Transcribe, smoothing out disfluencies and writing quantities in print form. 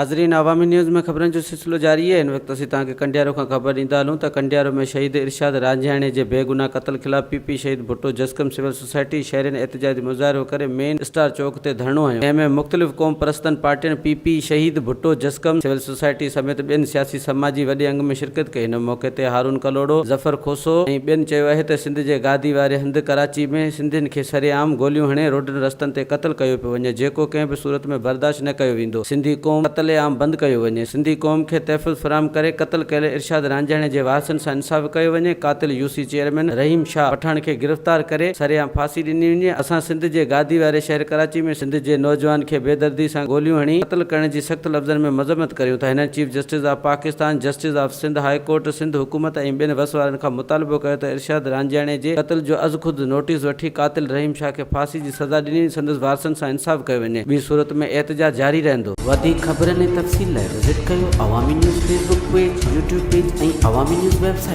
नाज़रीन, अवामी न्यूज़ में खबरन जो सिलसिलो जारी है। इन वक्त असीं तव्हांखे कंडियारो खां ख़बर ॾींदा हलूं त कंडियारो में शहीद इरशाद रांझियाणे जे बेगुनाह क़त्ल ख़िलाफ़ पीपी शहीद भुट्टो जस्कम सिविल सोसाइटी शहरनि एहतजाजी मुज़ाहिरो करे मेन स्टार चौक ते धरणो हयो। जंहिंमें मुख़्तलिफ़ क़ौम परस्तनि पार्टियुनि पीपी शहीद भुट्टो जस्कम सिविल सोसाइटी समेत ॿियनि सियासी समाजी वॾे अंग में शिरकत कई। हिन मौक़े ते हारून कलोड़ो, ज़फ़र खोसो ऐं ॿियनि चयो आहे त सिंध जे गादी वारे हंधि कराची में सिंधियुनि खे सरेआम गोलियूं हणे रोडनि रस्तनि ते क़त्ल कयो पियो वञे, जेको कंहिं बि सूरत में बर्दाश्त न कयो वेंदो। सिंधी क़ौम क़त्ल आम बंदि कयो वञे। सिंधी क़ौम खे तहफ़ुज़ फ़राहम करे क़त्ल कयल इरशाद रांझियाणे जे वारसनि सां इंसाफ़ कयो वञे। कातिल यूसी चेयरमैन रहीम शाह पठान खे गिरफ़्तार करे सरेआम फांसी ॾिनी वञे। असां सिंध जे गादी वारे शहर कराची में सिंध जे नौजवान खे बेदर्दी सां गोलियूं हणी क़त्ल करण जी सख़्त लफ़्ज़नि में मज़म्मत करियूं था। हिन chief justice of Pakistan, justice of Sindh high court, Sindh हुकूमत ऐं ॿियनि वस वारनि खां मुतालबो कयो त इरशाद रांझियाणे जे क़त्ल जो अज़ ख़ुदि नोटिस वठी कातिल रहीम शाह खे फांसी जी सज़ा ॾिनी, संदसि वारसनि सां इंसाफ़ कयो वञे। ॿी सूरत में एहतजाज जारी रहंदो। वधीक ख़बरनि ऐं तफ़सील लाइ विज़िट कयो अवामी news Facebook page, YouTube page ऐं अवामी न्यूज़ वेबसाइट।